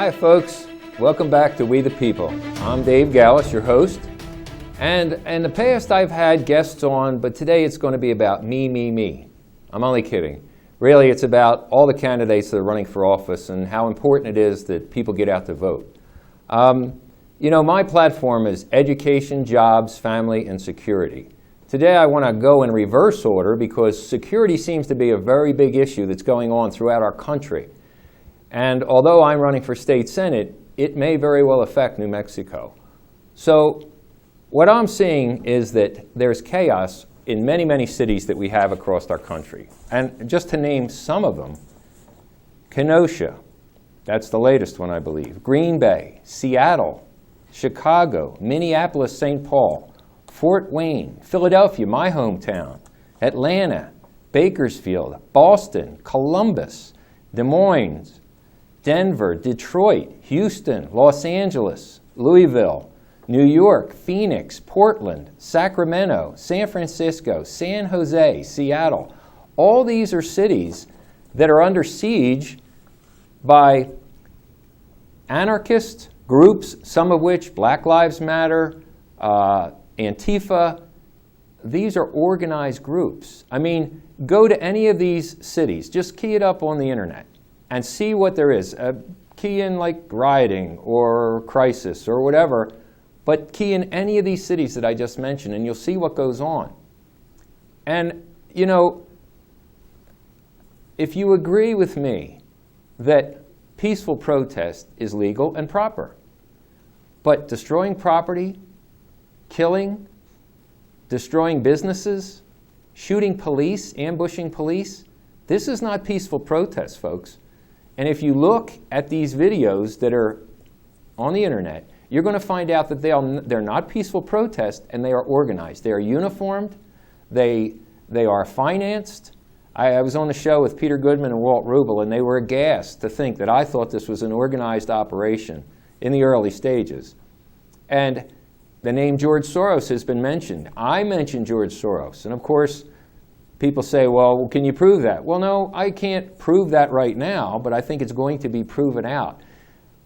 Hi folks, welcome back to We the People. I'm Dave Gallus, your host, and in the past I've had guests on, but today it's going to be about me. I'm only kidding. Really, it's about all the candidates that are running for office and how important it is that people get out to vote. You know, my platform is education, jobs, family, and security. Today I want to go in reverse order because security seems to be a very big issue that's going on throughout our country. And although I'm running for state senate, it may very well affect New Mexico. So what I'm seeing is that there's chaos in many cities that we have across our country. And just to name some of them, Kenosha, that's the latest one I believe, Green Bay, Seattle, Chicago, Minneapolis, St. Paul, Fort Wayne, Philadelphia, my hometown, Atlanta, Bakersfield, Boston, Columbus, Des Moines, Denver, Detroit, Houston, Los Angeles, Louisville, New York, Phoenix, Portland, Sacramento, San Francisco, San Jose, Seattle. All these are cities that are under siege by anarchist groups, some of which Black Lives Matter, Antifa. These are organized groups. I mean, go to any of these cities, just key it up on the internet and see what there is. Key in like rioting or crisis or whatever, but key in any of these cities that I just mentioned and you'll see what goes on. And, you know, if you agree with me that peaceful protest is legal and proper, but destroying property, killing, destroying businesses, shooting police, ambushing police, this is not peaceful protest, folks. And if you look at these videos that are on the internet, you're going to find out that they're not peaceful protests and they are organized. They are uniformed. They are financed. I was on the show with Peter Goodman and Walt Rubel, and they were aghast to think that I thought this was an organized operation in the early stages. And the name George Soros has been mentioned. I mentioned George Soros. And of course, people say, well, can you prove that? Well, no, I can't prove that right now, but I think it's going to be proven out.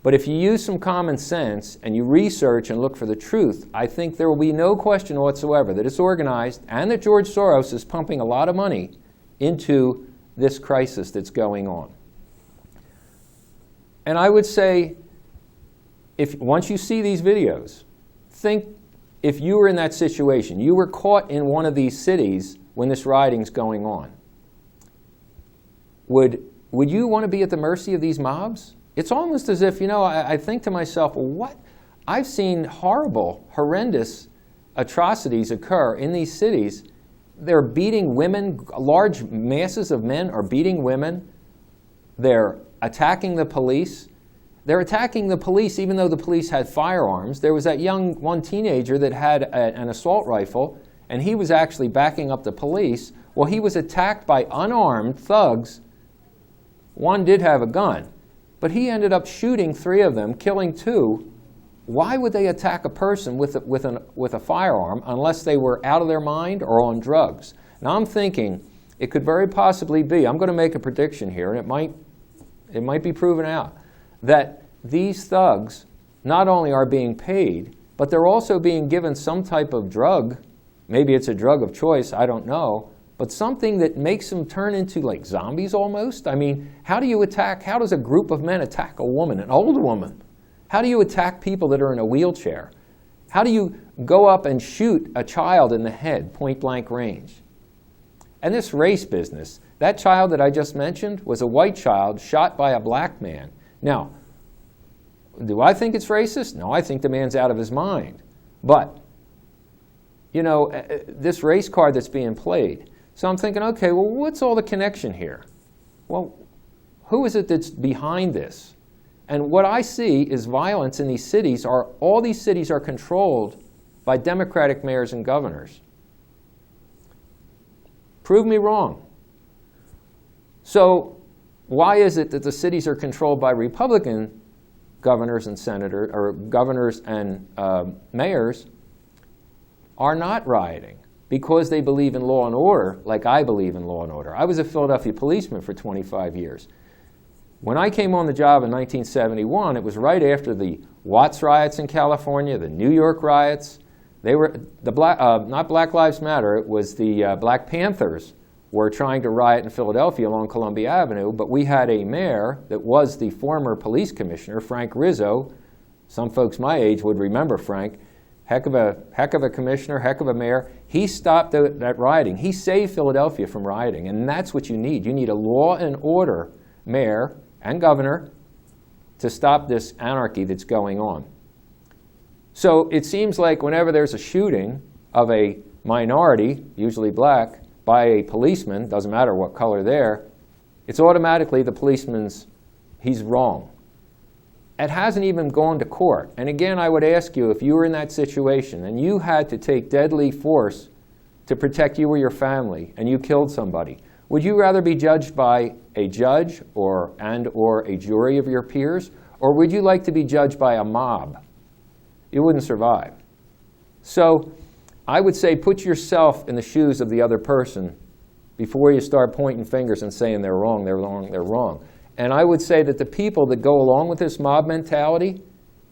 But if you use some common sense and you research and look for the truth, I think there will be no question whatsoever that it's organized and that George Soros is pumping a lot of money into this crisis that's going on. And I would say, once you see these videos, think if you were in that situation, you were caught in one of these cities when this rioting's going on. Would you want to be at the mercy of these mobs? It's almost as if, you know, I think to myself, well, what? I've seen horrendous atrocities occur in these cities. They're beating women, large masses of men are beating women. They're attacking the police. They're attacking the police even though the police had firearms. There was that one teenager that had an assault rifle, and he was actually backing up the police. Well, he was attacked by unarmed thugs. One did have a gun, but he ended up shooting 3 of them, killing 2. Why would they attack a person with a firearm unless they were out of their mind or on drugs? Now I'm thinking it could very possibly be, I'm going to make a prediction here, and it might be proven out, that these thugs not only are being paid, but they're also being given some type of drug. Maybe it's a drug of choice, I don't know, but something that makes them turn into like zombies almost. I mean, how does a group of men attack a woman, an older woman? How do you attack people that are in a wheelchair? How do you go up and shoot a child in the head, point blank range? And this race business, that child that I just mentioned was a white child shot by a black man. Now, do I think it's racist? No, I think the man's out of his mind. But, you know, this race card that's being played. So I'm thinking, okay, well, what's all the connection here? Well, who is it that's behind this? And what I see is violence in these cities. All these cities are controlled by Democratic mayors and governors. Prove me wrong. So why is it that the cities are controlled by Republican governors and senators, or governors and mayors, are not rioting? Because they believe in law and order, like I believe in law and order. I was a Philadelphia policeman for 25 years. When I came on the job in 1971, it was right after the Watts riots in California, the New York riots. They were not Black Lives Matter, it was the Black Panthers were trying to riot in Philadelphia along Columbia Avenue, but we had a mayor that was the former police commissioner, Frank Rizzo. Some folks my age would remember Frank. Heck of a commissioner, heck of a mayor. He stopped that rioting. He saved Philadelphia from rioting, and that's what you need. You need a law and order mayor and governor to stop this anarchy that's going on. So it seems like whenever there's a shooting of a minority, usually black, by a policeman, doesn't matter what color they're, it's automatically the policeman's, he's wrong. It hasn't even gone to court. And again, I would ask you, if you were in that situation and you had to take deadly force to protect you or your family and you killed somebody, would you rather be judged by a judge or a jury of your peers, or would you like to be judged by a mob? You wouldn't survive. So I would say put yourself in the shoes of the other person before you start pointing fingers and saying they're wrong, they're wrong, they're wrong. And I would say that the people that go along with this mob mentality,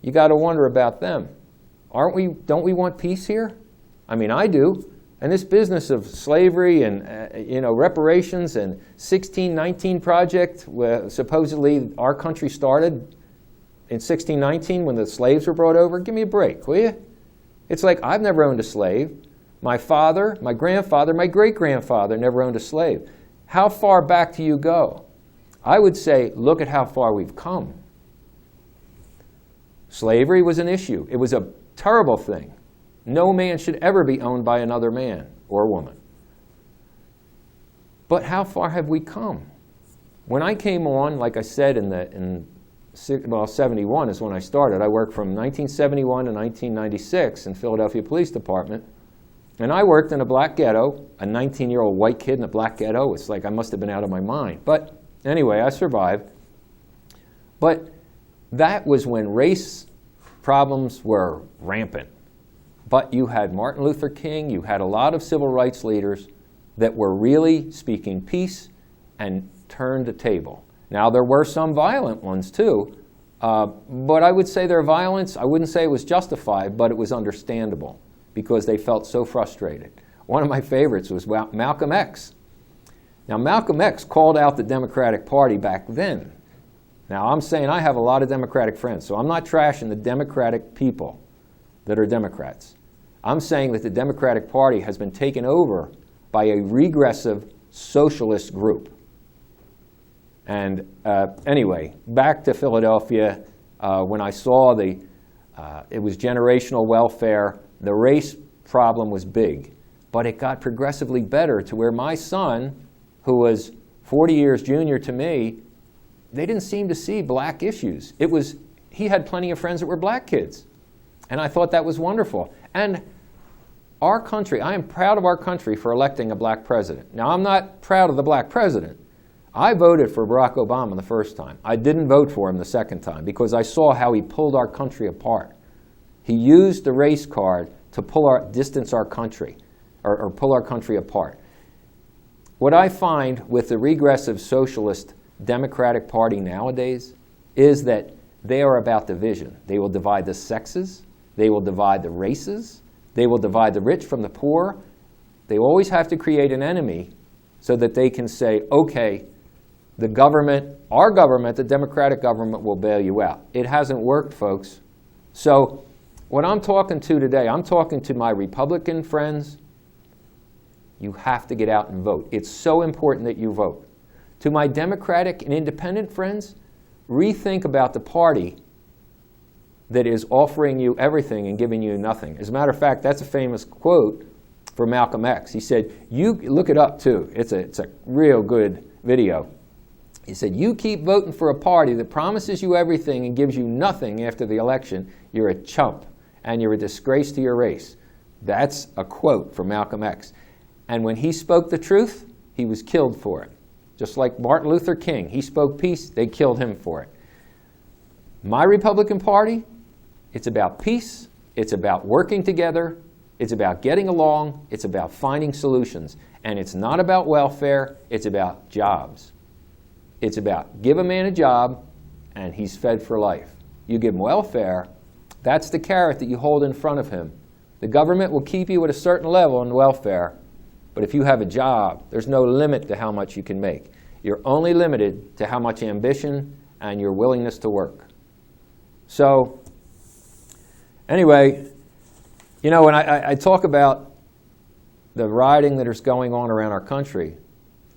you got to wonder about them. Don't we want peace here? I mean, I do. And this business of slavery and reparations and 1619 project, where supposedly our country started in 1619 when the slaves were brought over, give me a break, will you? It's like I've never owned a slave. My father, my grandfather, my great-grandfather never owned a slave. How far back do you go? I would say, look at how far we've come. Slavery was an issue. It was a terrible thing. No man should ever be owned by another man or woman. But how far have we come? When I came on, like I said, 71 is when I started. I worked from 1971 to 1996 in Philadelphia Police Department. And I worked in a black ghetto, a 19-year-old white kid in a black ghetto. It's like I must have been out of my mind. But anyway, I survived. But that was when race problems were rampant. But you had Martin Luther King, you had a lot of civil rights leaders that were really speaking peace and turned the table. Now, there were some violent ones too, but I would say their violence, I wouldn't say it was justified, but it was understandable because they felt so frustrated. One of my favorites was Malcolm X. Now, Malcolm X called out the Democratic Party back then. Now, I'm saying I have a lot of Democratic friends, so I'm not trashing the Democratic people that are Democrats. I'm saying that the Democratic Party has been taken over by a regressive socialist group. And anyway, back to Philadelphia, when I saw it was generational welfare, the race problem was big. But it got progressively better to where my son, who was 40 years junior to me, they didn't seem to see black issues. He had plenty of friends that were black kids. And I thought that was wonderful. And our country, I am proud of our country for electing a black president. Now, I'm not proud of the black president. I voted for Barack Obama the first time. I didn't vote for him the second time because I saw how he pulled our country apart. He used the race card to distance our country, or pull our country apart. What I find with the regressive socialist Democratic Party nowadays is that they are about division. They will divide the sexes. They will divide the races. They will divide the rich from the poor. They always have to create an enemy so that they can say, okay, the government, our government, the Democratic government will bail you out. It hasn't worked, folks. So what I'm talking to today, I'm talking to my Republican friends. You have to get out and vote. It's so important that you vote. To my Democratic and independent friends, rethink about the party that is offering you everything and giving you nothing. As a matter of fact, that's a famous quote from Malcolm X. He said, you look it up too. It's a real good video. He said, you keep voting for a party that promises you everything and gives you nothing after the election, you're a chump and you're a disgrace to your race. That's a quote from Malcolm X. And when he spoke the truth, he was killed for it. Just like Martin Luther King, he spoke peace, they killed him for it. My Republican Party, it's about peace, it's about working together, it's about getting along, it's about finding solutions. And it's not about welfare, it's about jobs. It's about give a man a job and he's fed for life. You give him welfare, that's the carrot that you hold in front of him. The government will keep you at a certain level in welfare, but if you have a job, there's no limit to how much you can make. You're only limited to how much ambition and your willingness to work. So, anyway, you know, when I talk about the rioting that is going on around our country,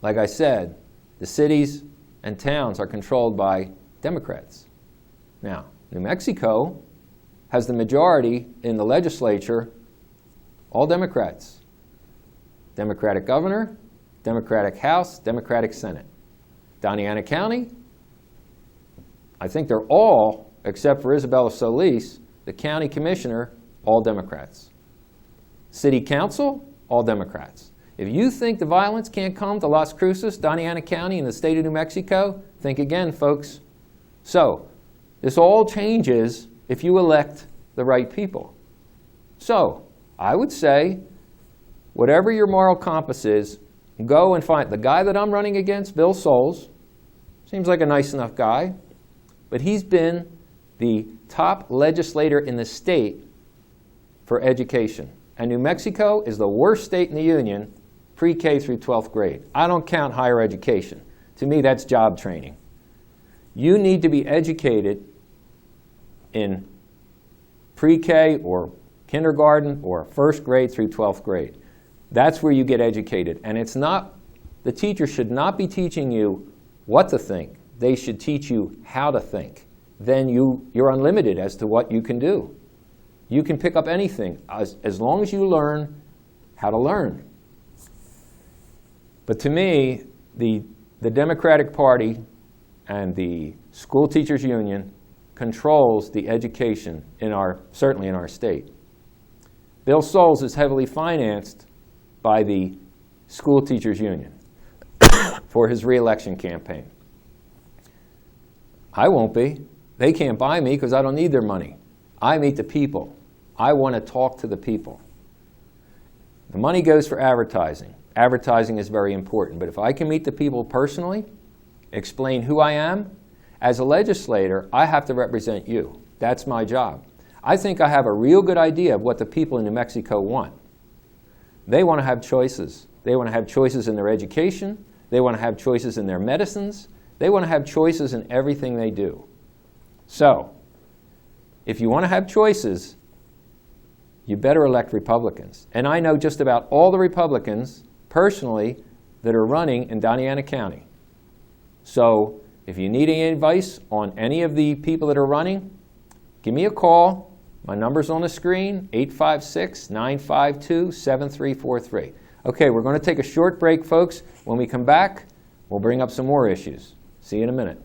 like I said, the cities and towns are controlled by Democrats. Now, New Mexico has the majority in the legislature, all Democrats. Democratic governor, Democratic House, Democratic Senate. Doñana County, I think they're all, except for Isabella Solis, the county commissioner, all Democrats. City council, all Democrats. If you think the violence can't come to Las Cruces, Doñana County, in the state of New Mexico, think again, folks. So, this all changes if you elect the right people. So, I would say, whatever your moral compass is, go and find the guy that I'm running against, Bill Soules. Seems like a nice enough guy, but he's been the top legislator in the state for education. And New Mexico is the worst state in the union, pre-K through 12th grade. I don't count higher education. To me, that's job training. You need to be educated in pre-K or kindergarten or first grade through 12th grade. That's where you get educated. And it's not, the teacher should not be teaching you what to think. They should teach you how to think. Then you're unlimited as to what you can do. You can pick up anything as long as you learn how to learn. But to me, the Democratic Party and the School Teachers Union controls the education certainly in our state. Bill Soules is heavily financed by the School Teachers Union for his re-election campaign. I won't be. They can't buy me because I don't need their money. I meet the people. I want to talk to the people. The money goes for advertising. Advertising is very important. But if I can meet the people personally, explain who I am, as a legislator, I have to represent you. That's my job. I think I have a real good idea of what the people in New Mexico want. They want to have choices. They want to have choices in their education. They want to have choices in their medicines. They want to have choices in everything they do. So, if you want to have choices, you better elect Republicans. And I know just about all the Republicans, personally, that are running in Doñana County. So, if you need any advice on any of the people that are running, give me a call. My number's on the screen, 856-952-7343. Okay, we're going to take a short break, folks. When we come back, we'll bring up some more issues. See you in a minute.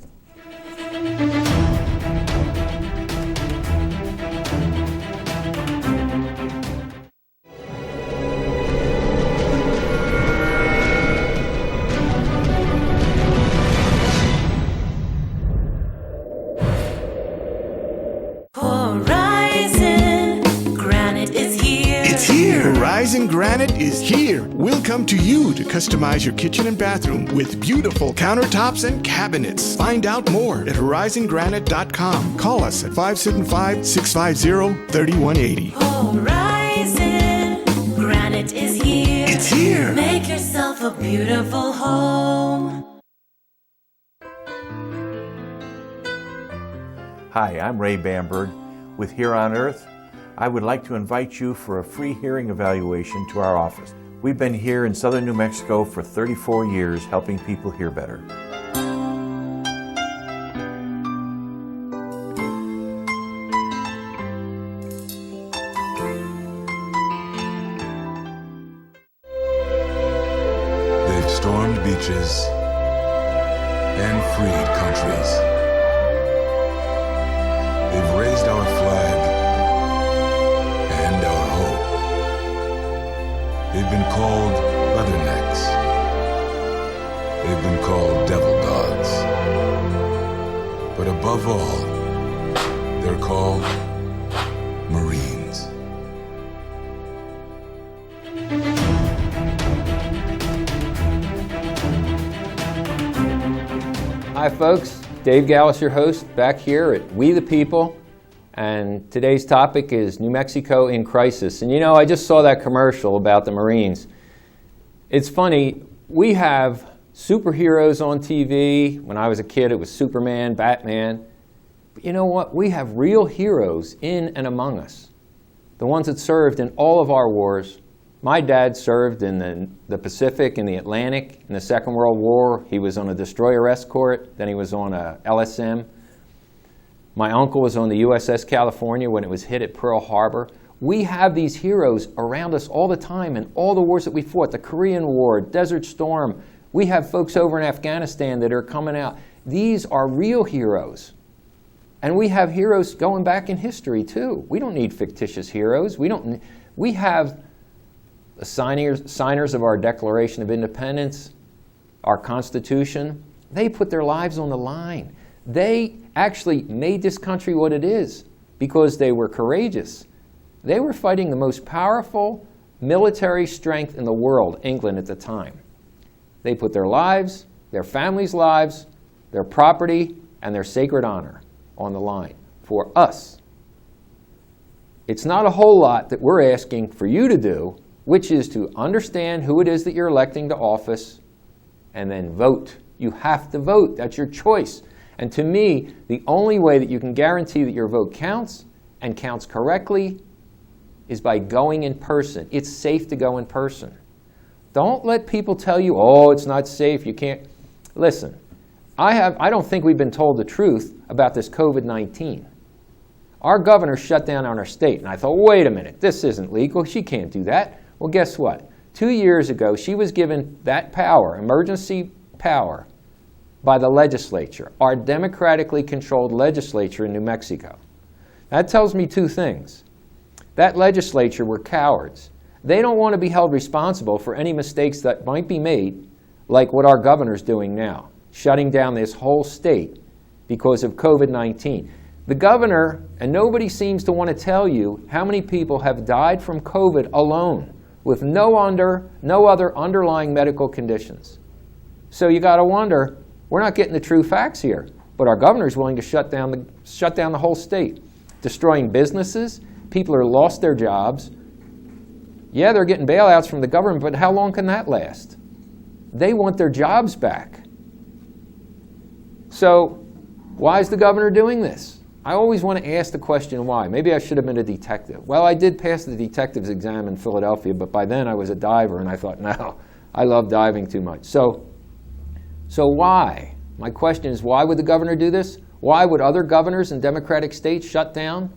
Horizon Granite is here. We'll come to you to customize your kitchen and bathroom with beautiful countertops and cabinets. Find out more at horizongranite.com. Call us at 575-650-3180. Horizon Granite is here. It's here. Make yourself a beautiful home. Hi, I'm Ray Bamberg with Here on Earth. I would like to invite you for a free hearing evaluation to our office. We've been here in southern New Mexico for 34 years helping people hear better. They've stormed beaches and freed countries. They've raised our flag and our hope. They've been called leathernecks. They've been called devil dogs. But above all, they're called Marines. Hi folks, Dave Gallus, your host, back here at We the People, and today's topic is New Mexico in crisis. And you know, I just saw that commercial about the Marines. It's funny, we have superheroes on TV. When I was a kid, it was Superman, Batman. But you know what? We have real heroes in and among us. The ones that served in all of our wars. My dad served in the Pacific and the Atlantic in the Second World War. He was on a destroyer escort, then he was on a LSM. My uncle was on the USS California when it was hit at Pearl Harbor. We have these heroes around us all the time in all the wars that we fought, the Korean War, Desert Storm. We have folks over in Afghanistan that are coming out. These are real heroes. And we have heroes going back in history too. We don't need fictitious heroes. We have the signers of our Declaration of Independence, our Constitution. They put their lives on the line. They actually made this country what it is because they were courageous. They were fighting the most powerful military strength in the world, England at the time. They put their lives, their families' lives, their property, and their sacred honor on the line for us. It's not a whole lot that we're asking for you to do, which is to understand who it is that you're electing to office and then vote. You have to vote. That's your choice. And to me, the only way that you can guarantee that your vote counts and counts correctly is by going in person. It's safe to go in person. Don't let people tell you, oh, it's not safe, you can't. Listen, I don't think we've been told the truth about this COVID-19. Our governor shut down on our state, and I thought, wait a minute, this isn't legal, she can't do that. Well, guess what? 2 years ago, she was given that power, emergency power, by the legislature, our democratically controlled legislature in New Mexico. That tells me two things. That legislature were cowards. They don't want to be held responsible for any mistakes that might be made, like what our governor's doing now, shutting down this whole state because of COVID-19. The governor, and nobody seems to want to tell you how many people have died from COVID alone with no other underlying medical conditions. So you got to wonder, we're not getting the true facts here, but our governor's willing to shut down the whole state, destroying businesses. People are lost their jobs. Yeah, they're getting bailouts from the government, but how long can that last? They want their jobs back. So why is the governor doing this? I always want to ask the question why. Maybe I should have been a detective. Well, I did pass the detective's exam in Philadelphia, but by then I was a diver, and I thought, no, I love diving too much. So why? My question is, why would the governor do this? Why would other governors in Democratic states shut down?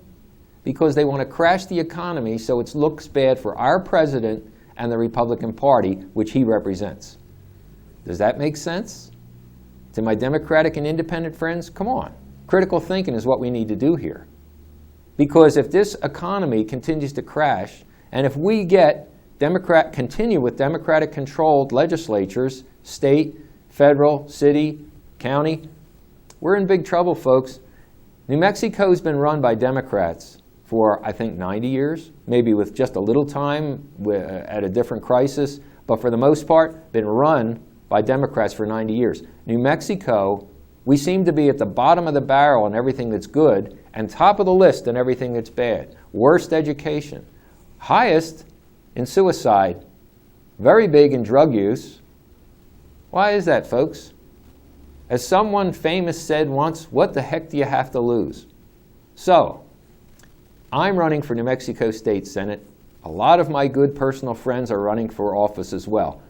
Because they want to crash the economy so it looks bad for our president and the Republican Party, which he represents. Does that make sense? To my Democratic and independent friends, come on. Critical thinking is what we need to do here. Because if this economy continues to crash, and if we continue with Democratic-controlled legislatures, state, federal, city, county, we're in big trouble, folks. New Mexico's been run by Democrats for, I think, 90 years, maybe with just a little time at a different crisis, but for the most part, been run by Democrats for 90 years. New Mexico, we seem to be at the bottom of the barrel on everything that's good and top of the list on everything that's bad. Worst education, highest in suicide, very big in drug use. Why is that, folks? As someone famous said once, what the heck do you have to lose? So, I'm running for New Mexico State Senate. A lot of my good personal friends are running for office as well.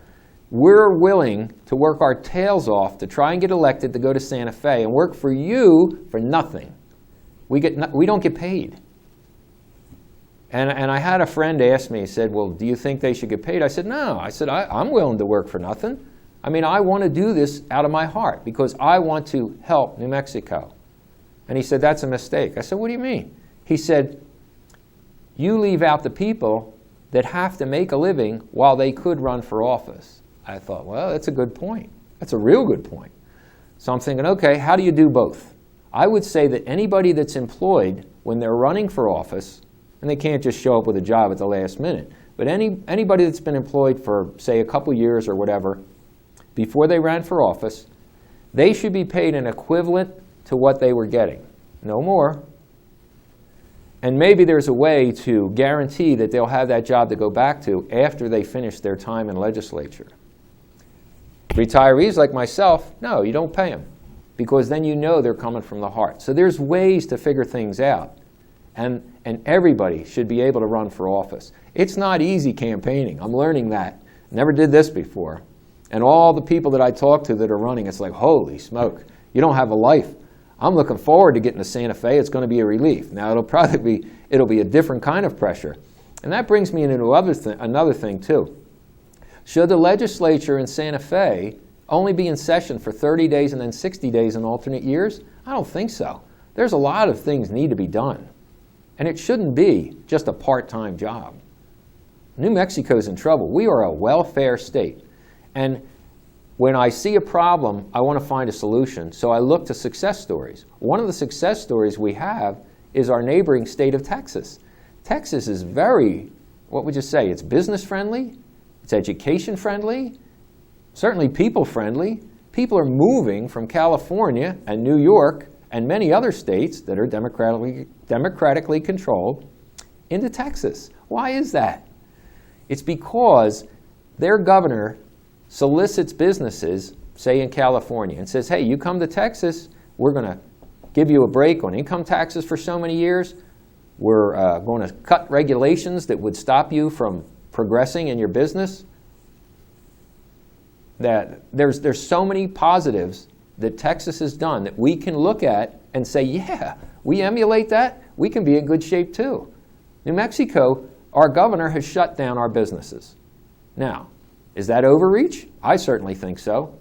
We're willing to work our tails off to try and get elected to go to Santa Fe and work for you for nothing. We don't get paid. And I had a friend ask me, he said, well, do you think they should get paid? I said, no. I said, I'm willing to work for nothing. I mean, I want to do this out of my heart because I want to help New Mexico. And he said, that's a mistake. I said, what do you mean? He said, you leave out the people that have to make a living while they could run for office. I thought, well, that's a good point. That's a real good point. So I'm thinking, okay, how do you do both? I would say that anybody that's employed when they're running for office, and they can't just show up with a job at the last minute, but anybody that's been employed for, say, a couple years or whatever, before they ran for office, They should be paid an equivalent to what they were getting, no more. And maybe there's a way to guarantee that they'll have that job to go back to after they finish their time in legislature. Retirees like myself, no, you don't pay them, because then you know they're coming from the heart. So there's ways to figure things out. And everybody should be able to run for office. It's not easy campaigning. I'm learning that. Never did this before. And all the people that I talk to that are running, it's like, holy smoke, you don't have a life. I'm looking forward to getting to Santa Fe. It's going to be a relief. Now, it'll be a different kind of pressure. And that brings me into another thing, too. Should the legislature in Santa Fe only be in session for 30 days and then 60 days in alternate years? I don't think so. There's a lot of things need to be done. And it shouldn't be just a part-time job. New Mexico's in trouble. We are a welfare state. And when I see a problem, I want to find a solution. So I look to success stories. One of the success stories we have is our neighboring state of Texas. Texas is very, what would you say, it's business friendly, it's education friendly, certainly people friendly. People are moving from California and New York and many other states that are democratically controlled into Texas. Why is that? It's because their governor solicits businesses, say in California, and says, hey, you come to Texas, we're going to give you a break on income taxes for so many years. We're going to cut regulations that would stop you from progressing in your business. That there's so many positives that Texas has done that we can look at and say, yeah, we emulate that, we can be in good shape too. New Mexico, our governor has shut down our businesses. Now, is that overreach? I certainly think so.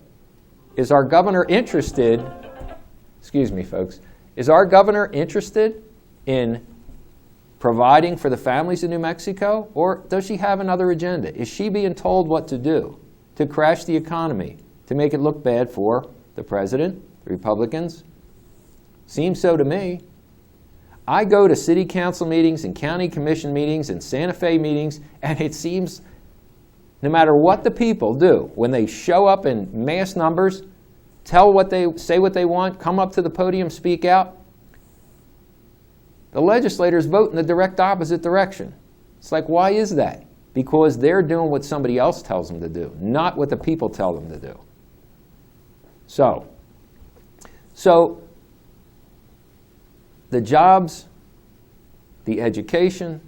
Is our governor interested, excuse me folks, is our governor interested in providing for the families in New Mexico, or does she have another agenda? Is she being told what to do to crash the economy, to make it look bad for the president, the Republicans? Seems so to me. I go to city council meetings and county commission meetings and Santa Fe meetings, and it seems no matter what the people do, when they show up in mass numbers, say what they want, come up to the podium, speak out, the legislators vote in the direct opposite direction. It's like, why is that? Because they're doing what somebody else tells them to do, not what the people tell them to do. So the jobs, the education,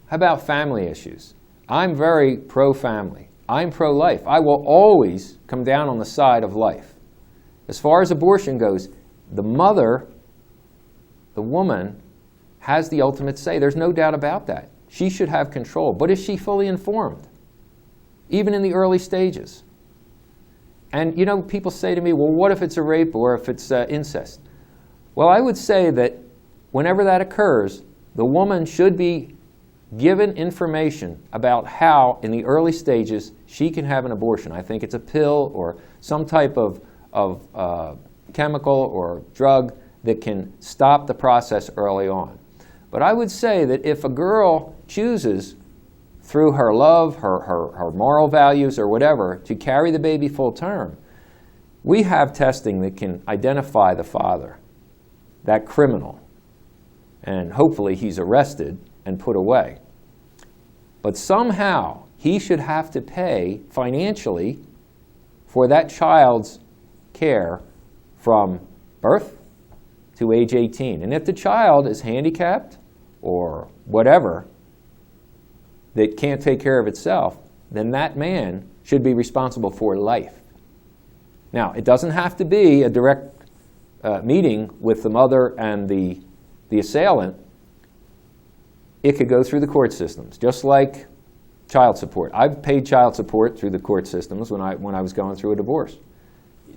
how about family issues? I'm very pro-family. I'm pro-life. I will always come down on the side of life. As far as abortion goes, the mother, the woman, has the ultimate say. There's no doubt about that. She should have control. But is she fully informed? Even in the early stages. And you know, people say to me, well, what if it's a rape or if it's incest? Well, I would say that whenever that occurs, the woman should be given information about how, in the early stages, she can have an abortion. I think it's a pill or some type of chemical or drug that can stop the process early on. But I would say that if a girl chooses, through her love, her moral values or whatever, to carry the baby full term, we have testing that can identify the father, that criminal, and hopefully he's arrested and put away. But somehow he should have to pay financially for that child's care from birth to age 18. And if the child is handicapped or whatever, that can't take care of itself, then that man should be responsible for life. Now, it doesn't have to be a direct meeting with the mother and the assailant. It could go through the court systems, just like child support. I've paid child support through the court systems when I was going through a divorce.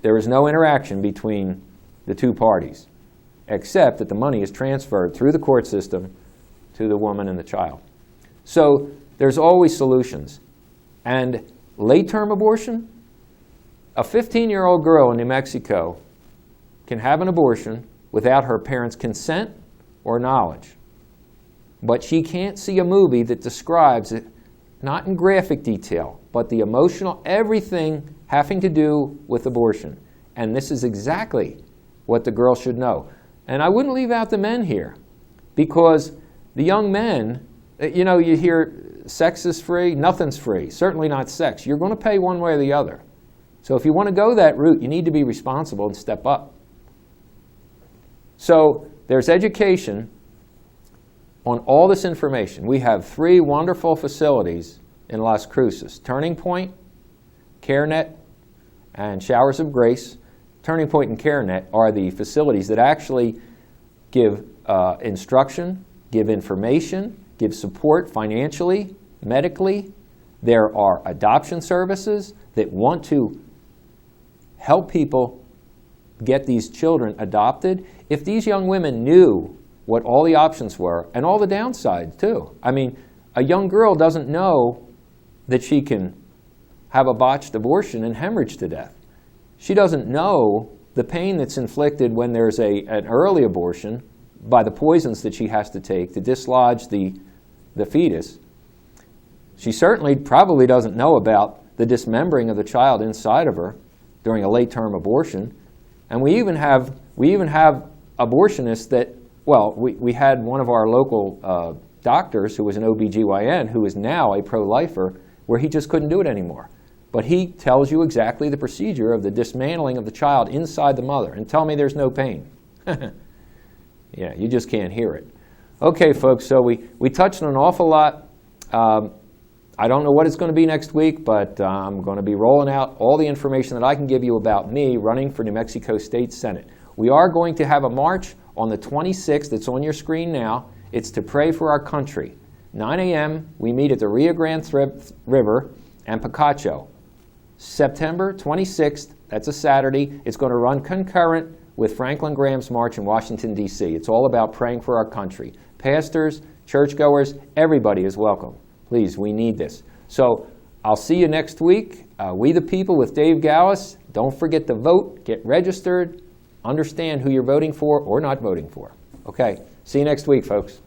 There is no interaction between the two parties, except that the money is transferred through the court system to the woman and the child. So there's always solutions. And late-term abortion, a 15-year-old girl in New Mexico can have an abortion without her parents' consent or knowledge. But she can't see a movie that describes it, not in graphic detail, but the emotional, everything having to do with abortion. And this is exactly what the girl should know. And I wouldn't leave out the men here, because the young men, you know, you hear sex is free, nothing's free, certainly not sex. You're going to pay one way or the other. So if you want to go that route, you need to be responsible and step up. So there's education on all this information. We have 3 wonderful facilities in Las Cruces: Turning Point, CareNet, and Showers of Grace. Turning Point and CareNet are the facilities that actually give instruction, give information, give support financially, medically. There are adoption services that want to help people get these children adopted. If these young women knew what all the options were, and all the downsides too. I mean, a young girl doesn't know that she can have a botched abortion and hemorrhage to death. She doesn't know the pain that's inflicted when there's an early abortion by the poisons that she has to take to dislodge the fetus. She certainly probably doesn't know about the dismembering of the child inside of her during a late-term abortion. And we even have abortionists that, well, we had one of our local doctors who was an OBGYN who is now a pro-lifer, where he just couldn't do it anymore. But he tells you exactly the procedure of the dismantling of the child inside the mother. And tell me there's no pain. Yeah, you just can't hear it. Okay, folks, so we touched on an awful lot. I don't know what it's going to be next week, but I'm going to be rolling out all the information that I can give you about me running for New Mexico State Senate. We are going to have a march on the 26th. It's on your screen now. It's to pray for our country. 9 a.m., we meet at the Rio Grande River and Picacho. September 26th, that's a Saturday. It's going to run concurrent with Franklin Graham's March in Washington, D.C. It's all about praying for our country. Pastors, churchgoers, everybody is welcome. Please, we need this. So I'll see you next week. We the People with Dave Gallus. Don't forget to vote, get registered, understand who you're voting for or not voting for. Okay, see you next week, folks.